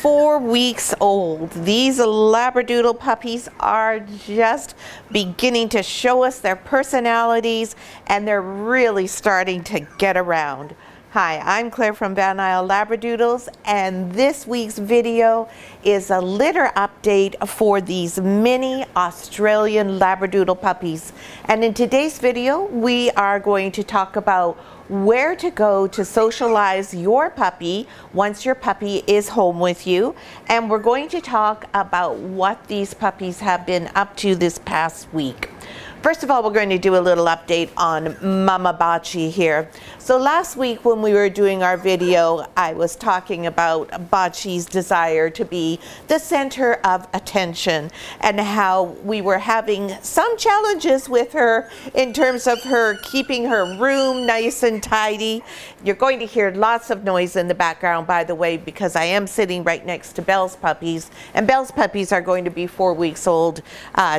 4 weeks old. These Labradoodle puppies are just beginning to show us their personalities, and they're really starting to get around. Hi, I'm Claire from Van Isle Labradoodles, and this week's video is a litter update for these mini Australian Labradoodle puppies. And in today's video, we are going to talk about where to go to socialize your puppy once your puppy is home with you. And we're going to talk about what these puppies have been up to this past week. First of all, we're going to do a little update on Mama Bachi here. So last week when we were doing our video, I was talking about Bachi's desire to be the center of attention and how we were having some challenges with her in terms of her keeping her room nice and tidy. You're going to hear lots of noise in the background, by the way, because I am sitting right next to Belle's puppies, and Belle's puppies are going to be 4 weeks old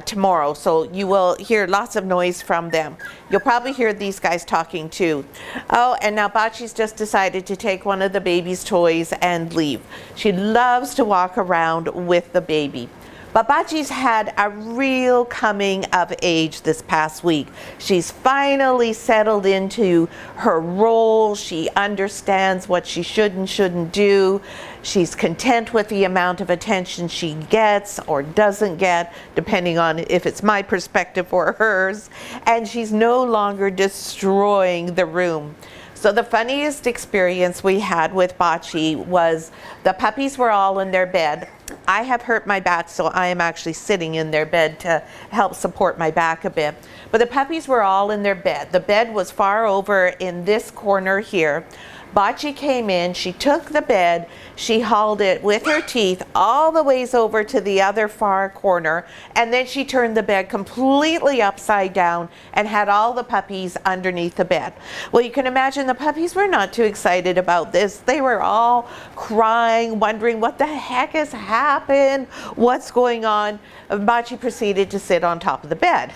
tomorrow, so you will hear lots of noise from them. You'll probably hear these guys talking too. Oh, and now Bachi's just decided to take one of the baby's toys and leave. She loves to walk around with the baby. But Bachi's had a real coming of age this past week. She's finally settled into her role. She understands what she should and shouldn't do. She's content with the amount of attention she gets or doesn't get, depending on if it's my perspective or hers. And she's no longer destroying the room. So the funniest experience we had with Bachi was the puppies were all in their bed. I have hurt my back, so I am actually sitting in their bed to help support my back a bit. But the puppies were all in their bed. The bed was far over in this corner here. Bachi came in, she took the bed, she hauled it with her teeth all the ways over to the other far corner, and then she turned the bed completely upside down and had all the puppies underneath the bed. Well, you can imagine the puppies were not too excited about this. They were all crying, wondering what the heck has happened, what's going on. Bachi proceeded to sit on top of the bed.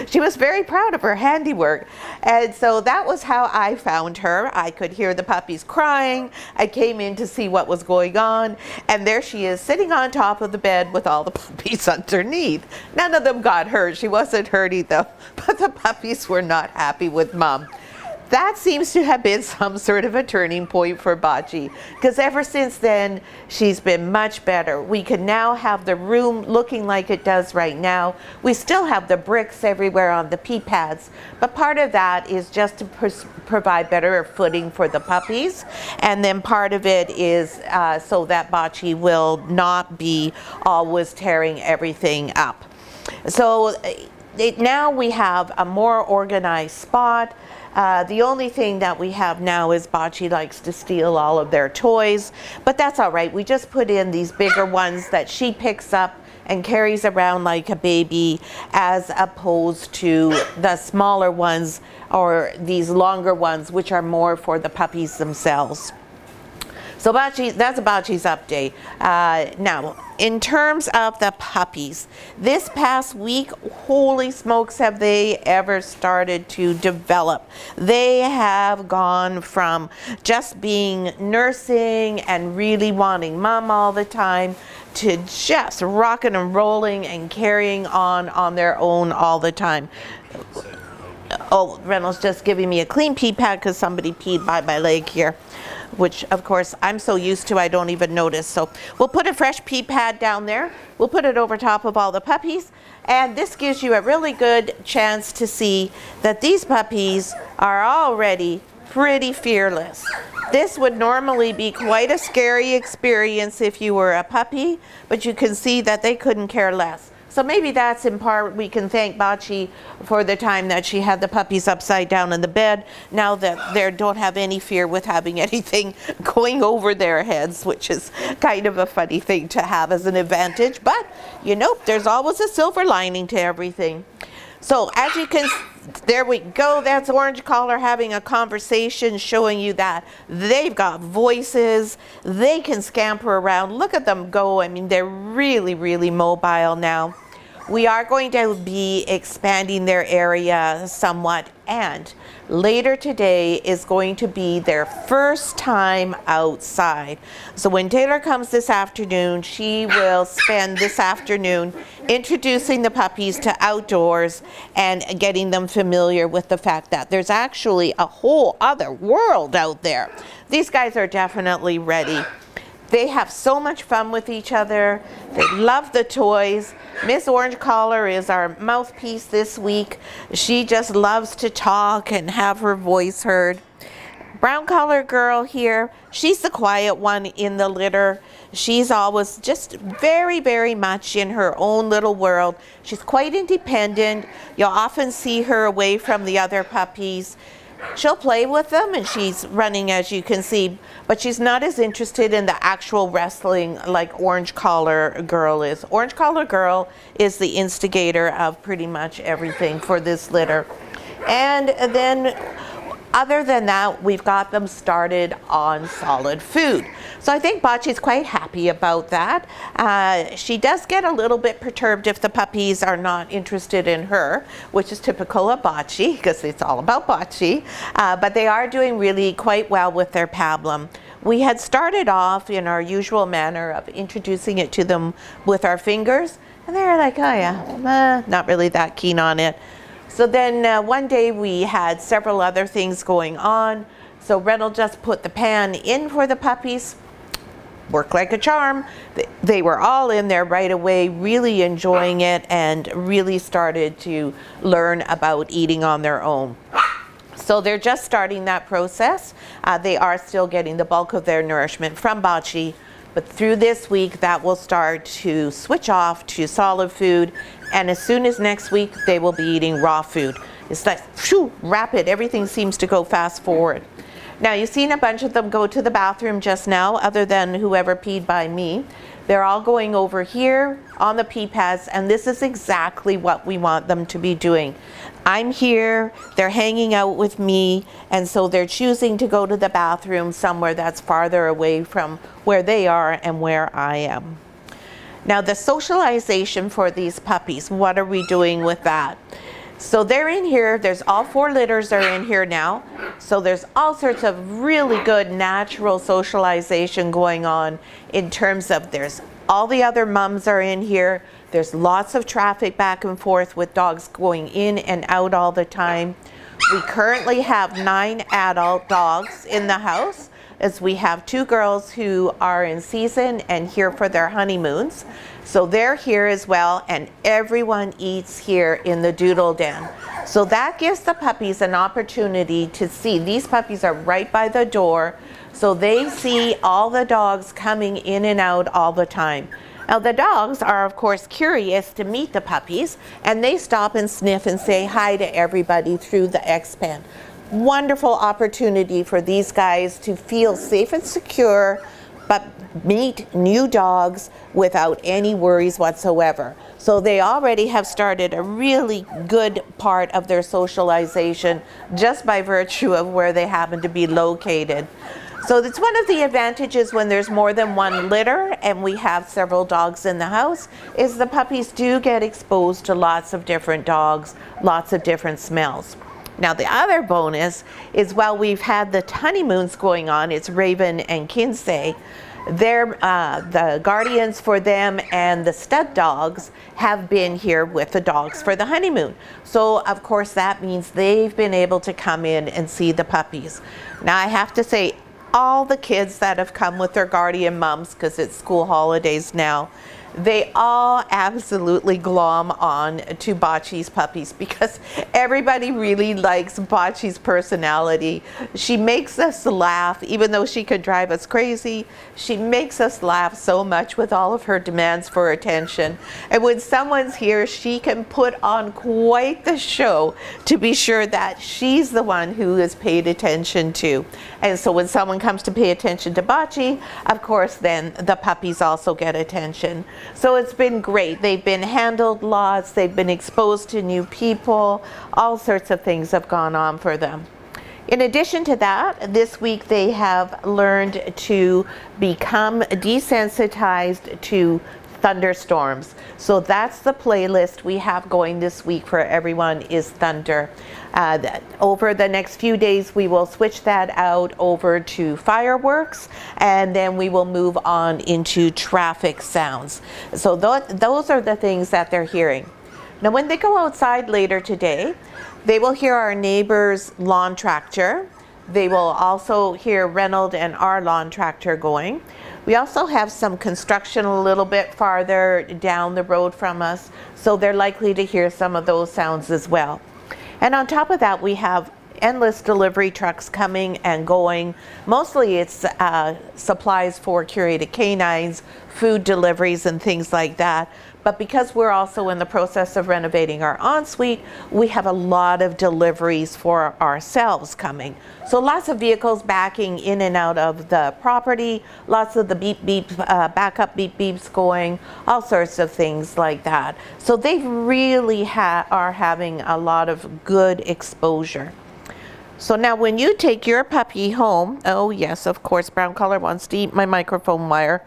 She was very proud of her handiwork, and so that was how I found her. I could hear the puppies crying. I came in to see what was going on, and there she is sitting on top of the bed with all the puppies underneath. None of them got hurt. She wasn't hurting them, but the puppies were not happy with Mom. That seems to have been some sort of a turning point for Bachi, because ever since then she's been much better. We can now have the room looking like it does right now. We still have the bricks everywhere on the pee pads, but part of that is just to provide better footing for the puppies, and then part of it is so that Bachi will not be always tearing everything up. So now we have a more organized spot. The only thing that we have now is Bachi likes to steal all of their toys, but that's all right. We just put in these bigger ones that she picks up and carries around like a baby, as opposed to the smaller ones or these longer ones, which are more for the puppies themselves. So Bachi, that's Bachi's update. Now, in terms of the puppies, this past week, holy smokes, have they ever started to develop. They have gone from just being nursing and really wanting Mom all the time to just rocking and rolling and carrying on their own all the time. Oh, Reynolds just giving me a clean pee pad because somebody peed by my leg here, which of course I'm so used to I don't even notice. So we'll put a fresh pee pad down there. We'll put it over top of all the puppies, and this gives you a really good chance to see that these puppies are already pretty fearless. This would normally be quite a scary experience if you were a puppy, but you can see that they couldn't care less. So maybe that's in part, we can thank Bachi for the time that she had the puppies upside down in the bed, now that they don't have any fear with having anything going over their heads, which is kind of a funny thing to have as an advantage. But, you know, there's always a silver lining to everything. So as you can, there we go, that's Orange Collar having a conversation, showing you that they've got voices, they can scamper around. Look at them go. I mean, they're really, really mobile now. We are going to be expanding their area somewhat, and later today is going to be their first time outside. So when Taylor comes this afternoon, she will spend this afternoon introducing the puppies to outdoors and getting them familiar with the fact that there's actually a whole other world out there. These guys are definitely ready. They have so much fun with each other. They love the toys. Miss Orange Collar is our mouthpiece this week. She just loves to talk and have her voice heard. Brown Collar Girl here, she's the quiet one in the litter. She's always just very, very much in her own little world. She's quite independent. You'll often see her away from the other puppies. She'll play with them, and she's running, as you can see, but she's not as interested in the actual wrestling like Orange Collar Girl is. Orange Collar Girl is the instigator of pretty much everything for this litter. And then other than that, we've got them started on solid food. So I think Bachi's quite happy about that. She does get a little bit perturbed if the puppies are not interested in her, which is typical of Bachi, because it's all about Bachi. But they are doing really quite well with their pablum. We had started off in our usual manner of introducing it to them with our fingers, and they were like, oh yeah, not really that keen on it. So then one day we had several other things going on. So Reynolds just put the pan in for the puppies. Worked like a charm. They were all in there right away, really enjoying it, and really started to learn about eating on their own. So they're just starting that process. They are still getting the bulk of their nourishment from Bachi, but through this week that will start to switch off to solid food, and as soon as next week they will be eating raw food. It's like phew, rapid, everything seems to go fast forward. Now you've seen a bunch of them go to the bathroom just now, other than whoever peed by me. They're all going over here on the pee pads, and this is exactly what we want them to be doing. I'm here, they're hanging out with me, and so they're choosing to go to the bathroom somewhere that's farther away from where they are and where I am. Now the socialization for these puppies, what are we doing with that? So they're in here, there's all 4 litters are in here now. So there's all sorts of really good natural socialization going on in terms of there's all the other mums are in here. There's lots of traffic back and forth with dogs going in and out all the time. We currently have 9 adult dogs in the house, as we have 2 girls who are in season and here for their honeymoons. So they're here as well, and everyone eats here in the Doodle Den. So that gives the puppies an opportunity to see. These puppies are right by the door, so they see all the dogs coming in and out all the time. Now the dogs are of course curious to meet the puppies, and they stop and sniff and say hi to everybody through the X-Pen. Wonderful opportunity for these guys to feel safe and secure, but meet new dogs without any worries whatsoever. So they already have started a really good part of their socialization just by virtue of where they happen to be located. So that's one of the advantages when there's more than 1 litter and we have several dogs in the house, is the puppies do get exposed to lots of different dogs, lots of different smells. Now the other bonus is while we've had the honeymoons going on, it's Raven and Kinsey, they're, the guardians for them and the stud dogs have been here with the dogs for the honeymoon. So of course that means they've been able to come in and see the puppies. Now I have to say, all the kids that have come with their guardian mums, because it's school holidays now, they all absolutely glom on to Bachis Puppies because everybody really likes Bachi's personality. She makes us laugh, even though she could drive us crazy. She makes us laugh so much with all of her demands for attention. And when someone's here, she can put on quite the show to be sure that she's the one who is paid attention to. And so when someone comes to pay attention to Bachi, of course, then the puppies also get attention. So it's been great. They've been handled lots, they've been exposed to new people, all sorts of things have gone on for them. In addition to that, this week they have learned to become desensitized to thunderstorms. So that's the playlist we have going this week for everyone, is thunder. Over the next few days we will switch that out over to fireworks, and then we will move on into traffic sounds. So those are the things that they're hearing. Now when they go outside later today, they will hear our neighbor's lawn tractor. They will also hear Reynolds and our lawn tractor going. We also have some construction a little bit farther down the road from us, so they're likely to hear some of those sounds as well. And on top of that, we have endless delivery trucks coming and going. Mostly it's supplies for curated canines, food deliveries and things like that. But because we're also in the process of renovating our ensuite, we have a lot of deliveries for ourselves coming. So lots of vehicles backing in and out of the property, lots of the beep beep, backup beep beeps going, all sorts of things like that. So they really are having a lot of good exposure. So now when you take your puppy home, oh yes, of course, brown color wants to eat my microphone wire.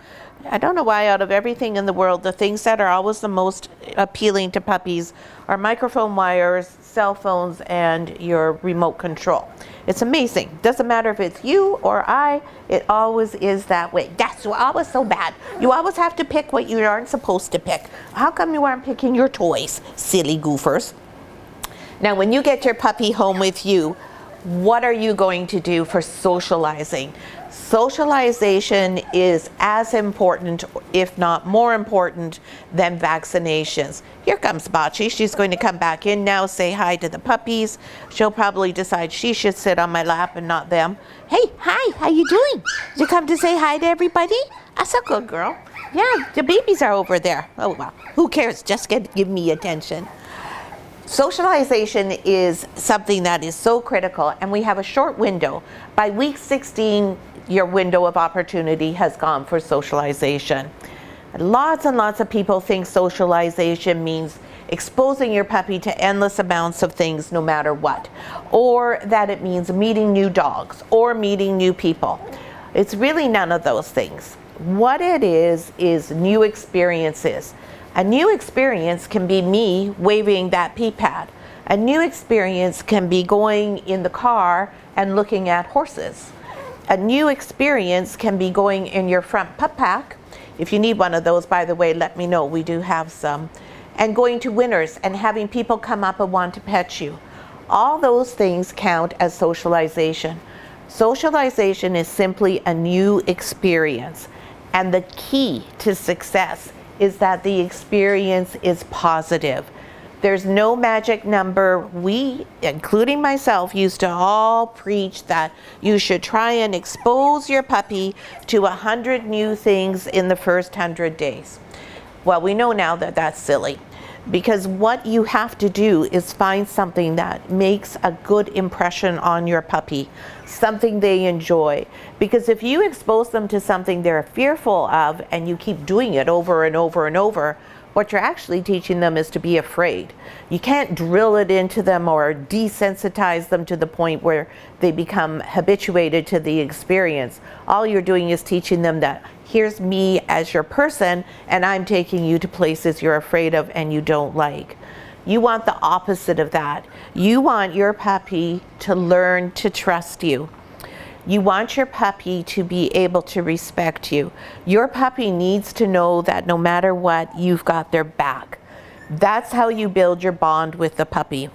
I don't know why, out of everything in the world, the things that are always the most appealing to puppies are microphone wires, cell phones, and your remote control. It's amazing. Doesn't matter if it's you or I, it always is that way. That's always so bad. You always have to pick what you aren't supposed to pick. How come you aren't picking your toys, silly goofers? Now, when you get your puppy home with you, what are you going to do for socializing? Socialization is as important, if not more important, than vaccinations. Here comes Bachi. She's going to come back in now, say hi to the puppies. She'll probably decide she should sit on my lap and not them. Hey, hi, how you doing? Did you come to say hi to everybody? That's a good girl. Yeah, the babies are over there. Oh, well, who cares? Just give me attention. Socialization is something that is so critical, and we have a short window. By week 16, your window of opportunity has gone for socialization. Lots and lots of people think socialization means exposing your puppy to endless amounts of things no matter what, or that it means meeting new dogs or meeting new people. It's really none of those things. What it is new experiences. A new experience can be me waving that pee pad. A new experience can be going in the car and looking at horses. A new experience can be going in your front pup pack. If you need one of those, by the way, let me know. We do have some. And going to Winners and having people come up and want to pet you. All those things count as socialization. Socialization is simply a new experience. And the key to success is that the experience is positive. There's no magic number. We, including myself, used to all preach that you should try and expose your puppy to 100 new things in the first 100 days. Well, we know now that that's silly, because what you have to do is find something that makes a good impression on your puppy, something they enjoy. Because if you expose them to something they're fearful of and you keep doing it over and over and over, what you're actually teaching them is to be afraid. You can't drill it into them or desensitize them to the point where they become habituated to the experience. All you're doing is teaching them that here's me as your person, and I'm taking you to places you're afraid of and you don't like. You want the opposite of that. You want your puppy to learn to trust you. You want your puppy to be able to respect you. Your puppy needs to know that no matter what, you've got their back. That's how you build your bond with the puppy.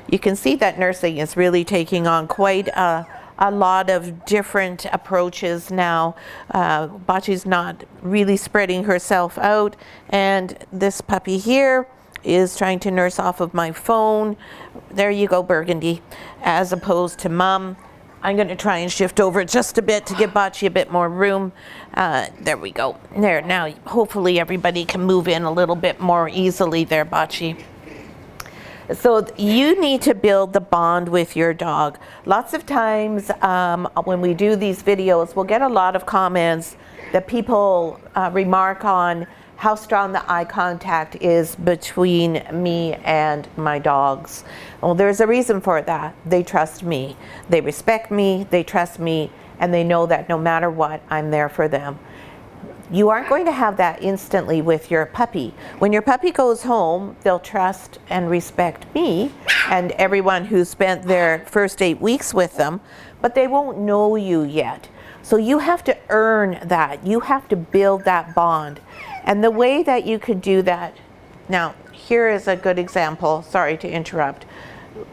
You can see that nursing is really taking on quite a lot of different approaches now. Bachi's not really spreading herself out, and this puppy here is trying to nurse off of my phone. There you go, Burgundy, as opposed to Mom. I'm going to try and shift over just a bit to give Bachi a bit more room. There we go. There, now hopefully everybody can move in a little bit more easily there, Bachi. So you need to build the bond with your dog. Lots of times when we do these videos, we'll get a lot of comments that people remark on how strong the eye contact is between me and my dogs. Well, there's a reason for that. They trust me. They respect me, they trust me, and they know that no matter what, I'm there for them. You aren't going to have that instantly with your puppy. When your puppy goes home, they'll trust and respect me and everyone who spent their first 8 weeks with them, but they won't know you yet. So you have to earn that. You have to build that bond. And the way that you could do that, now here is a good example, sorry to interrupt.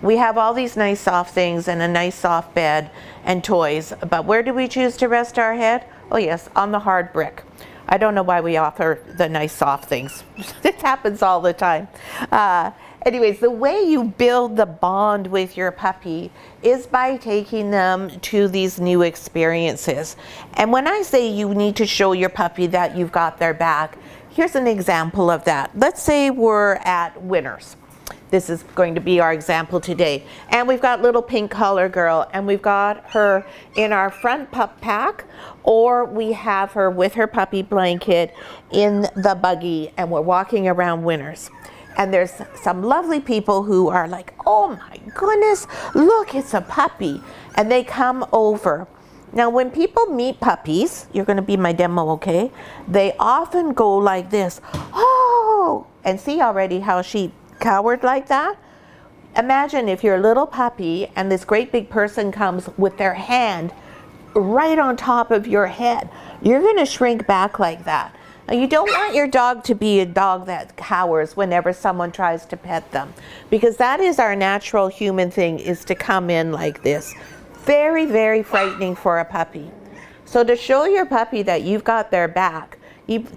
We have all these nice soft things and a nice soft bed and toys, but where do we choose to rest our head? Oh yes, on the hard brick. I don't know why we offer the nice soft things. This happens all the time. Anyways, the way you build the bond with your puppy is by taking them to these new experiences. And when I say you need to show your puppy that you've got their back, here's an example of that. Let's say we're at Winners. This is going to be our example today. And we've got little pink collar girl, and we've got her in our front pup pack, or we have her with her puppy blanket in the buggy, and we're walking around Winners. And there's some lovely people who are like, oh my goodness, look, it's a puppy. And they come over. Now, when people meet puppies, you're gonna be my demo, okay? They often go like this, oh, and see already how she cowered like that? Imagine if you're a little puppy and this great big person comes with their hand right on top of your head. You're gonna shrink back like that. Now, you don't want your dog to be a dog that cowers whenever someone tries to pet them, because that is our natural human thing, is to come in like this. Very, very frightening for a puppy. So to show your puppy that you've got their back,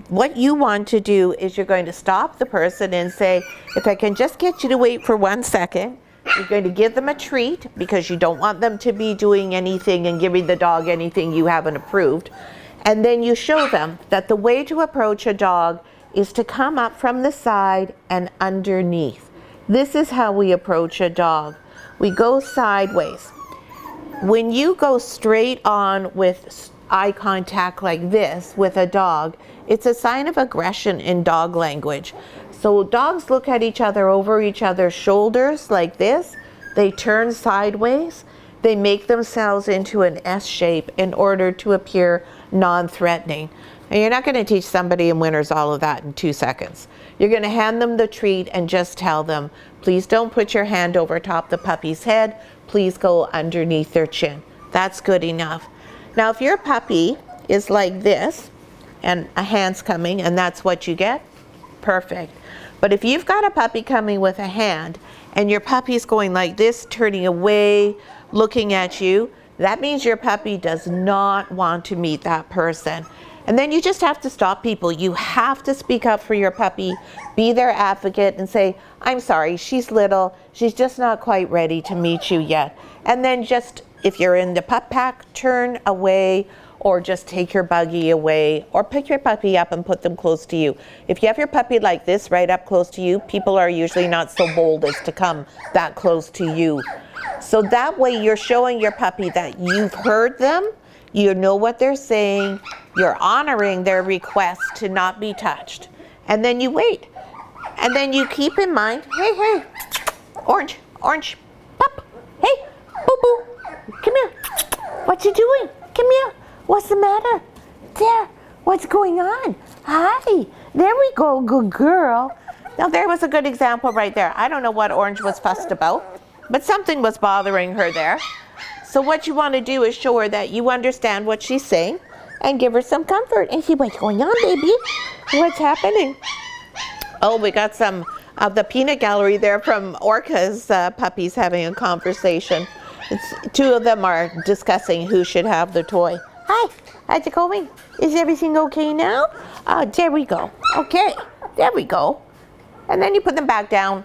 what you want to do is you're going to stop the person and say, if I can just get you to wait for 1 second, you're going to give them a treat because you don't want them to be doing anything and giving the dog anything you haven't approved. And then you show them that the way to approach a dog is to come up from the side and underneath. This is how we approach a dog. We go sideways. When you go straight on with eye contact like this with a dog, it's a sign of aggression in dog language. So dogs look at each other over each other's shoulders like this. They turn sideways. They make themselves into an S shape in order to appear non-threatening. And you're not going to teach somebody in Winners all of that in 2 seconds. You're going to hand them the treat and just tell them, please don't put your hand over top the puppy's head. Please go underneath their chin. That's good enough. Now, if your puppy is like this and a hand's coming and that's what you get, perfect. But if you've got a puppy coming with a hand and your puppy's going like this, turning away, looking at you, that means your puppy does not want to meet that person. And then you just have to stop people. You have to speak up for your puppy, be their advocate and say, I'm sorry, she's little, she's just not quite ready to meet you yet. And then just, if you're in the pup pack, turn away or just take your buggy away or pick your puppy up and put them close to you. If you have your puppy like this right up close to you, people are usually not so bold as to come that close to you. So that way you're showing your puppy that you've heard them, you know what they're saying, you're honoring their request to not be touched. And then you wait. And then you keep in mind, hey, hey, orange, orange, pup, hey, boo-boo, come here. What you doing? Come here. What's the matter? There, what's going on? Hi, there we go, good girl. Now there was a good example right there. I don't know what Orange was fussed about, but something was bothering her there. So what you want to do is show her that you understand what she's saying and give her some comfort and see what's going on, baby. What's happening? Oh, we got some of the peanut gallery there from Orca's puppies having a conversation. Two of them are discussing who should have the toy. Hi, how's it going? Is everything okay now? Oh, there we go. Okay, there we go. And then you put them back down.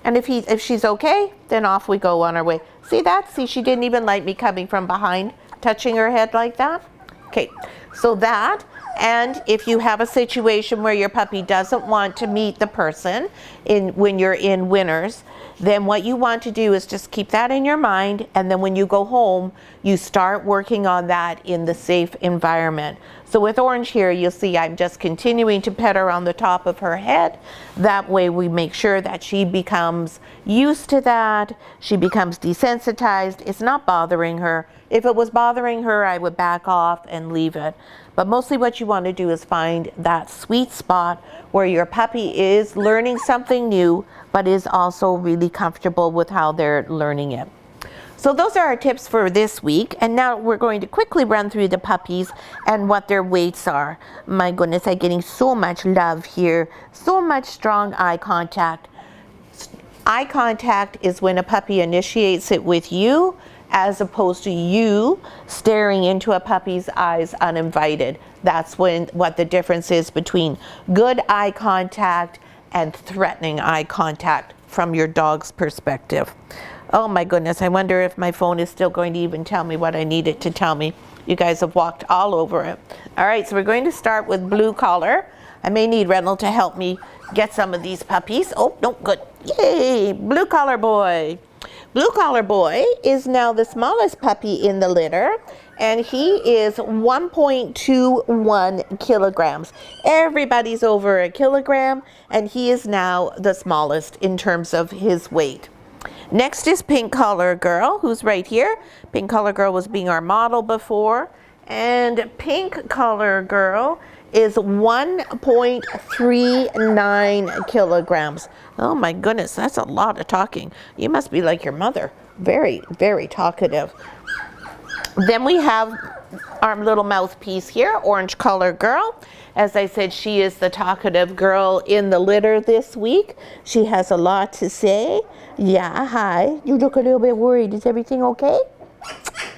And if she's okay, then off we go on our way. See that? See, she didn't even like me coming from behind, touching her head like that. Okay, so that, and if you have a situation where your puppy doesn't want to meet the person when you're in Winners, then what you want to do is just keep that in your mind, and then when you go home, you start working on that in the safe environment. So with Orange here, you'll see I'm just continuing to pet her on the top of her head. That way we make sure that she becomes used to that. She becomes desensitized. It's not bothering her. If it was bothering her, I would back off and leave it. But mostly what you want to do is find that sweet spot where your puppy is learning something new, but is also really comfortable with how they're learning it. So those are our tips for this week, and now we're going to quickly run through the puppies and what their weights are. My goodness, I'm getting so much love here, so much strong eye contact. Eye contact is when a puppy initiates it with you, as opposed to you staring into a puppy's eyes uninvited. That's what the difference is between good eye contact and threatening eye contact from your dog's perspective. Oh my goodness, I wonder if my phone is still going to even tell me what I need it to tell me. You guys have walked all over it. All right, so we're going to start with Blue Collar. I may need Reynold to help me get some of these puppies. Oh, no, good. Yay, Blue Collar Boy. Blue Collar Boy is now the smallest puppy in the litter, and he is 1.21 kilograms. Everybody's over a kilogram, and he is now the smallest in terms of his weight. Next is Pink Collar Girl, who's right here. Pink Collar Girl was being our model before. And Pink Collar Girl is 1.39 kilograms. Oh my goodness, that's a lot of talking. You must be like your mother. Very, very talkative. Then we have our little mouthpiece here, Orange Collar Girl. As I said, she is the talkative girl in the litter this week. She has a lot to say. Yeah, hi. You look a little bit worried. Is everything okay?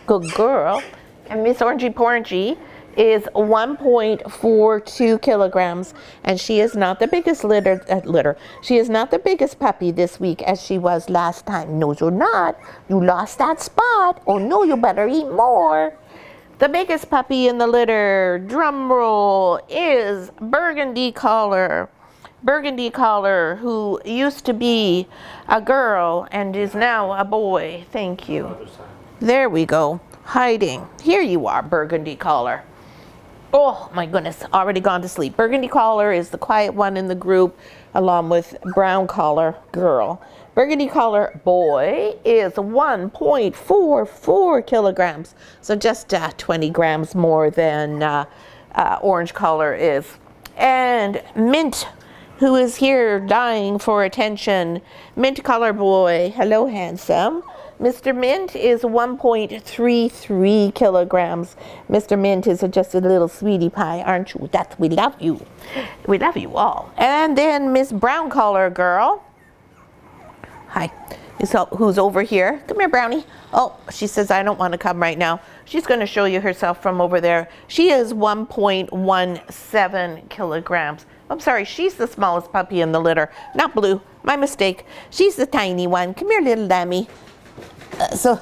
Good girl. And Miss Orangey Porangey is 1.42 kilograms, and she is not the biggest She is not the biggest puppy this week as she was last time. No, you're not. You lost that spot. Oh no, you better eat more. The biggest puppy in the litter, drum roll, is Burgundy Collar. Burgundy Collar, who used to be a girl and is now a boy. Thank you. There we go. Hiding. Here you are, Burgundy Collar. Oh my goodness, already gone to sleep. Burgundy Collar is the quiet one in the group, along with Brown Collar Girl. Burgundy Collar Boy is 1.44 kilograms, so just 20 grams more than Orange Collar is. And Mint, who is here dying for attention. Mint Collar Boy, hello handsome. Mr. Mint is 1.33 kilograms. Mr. Mint is just a little sweetie pie, aren't you? We love you. We love you all. And then Miss Brown Collar Girl. Hi. Who's over here? Come here, Brownie. Oh, she says, I don't want to come right now. She's going to show you herself from over there. She is 1.17 kilograms. I'm sorry, she's the smallest puppy in the litter. Not Blue. My mistake. She's the tiny one. Come here, little lammy. So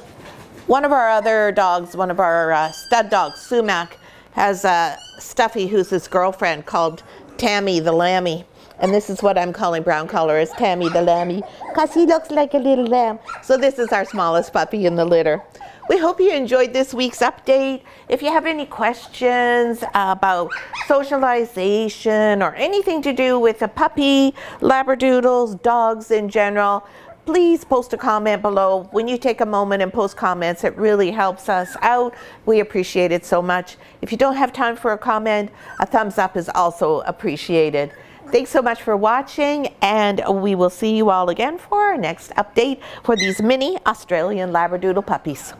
one of our other dogs, one of our stud dogs, Sumac, has a Stuffy who's his girlfriend called Tammy the Lammy. And this is what I'm calling Brown Collar, is Tammy the Lammy, because he looks like a little lamb. So this is our smallest puppy in the litter. We hope you enjoyed this week's update. If you have any questions about socialization or anything to do with a puppy, Labradoodles, dogs in general, please post a comment below. When you take a moment and post comments, it really helps us out. We appreciate it so much. If you don't have time for a comment, a thumbs up is also appreciated. Thanks so much for watching, and we will see you all again for our next update for these mini Australian Labradoodle puppies.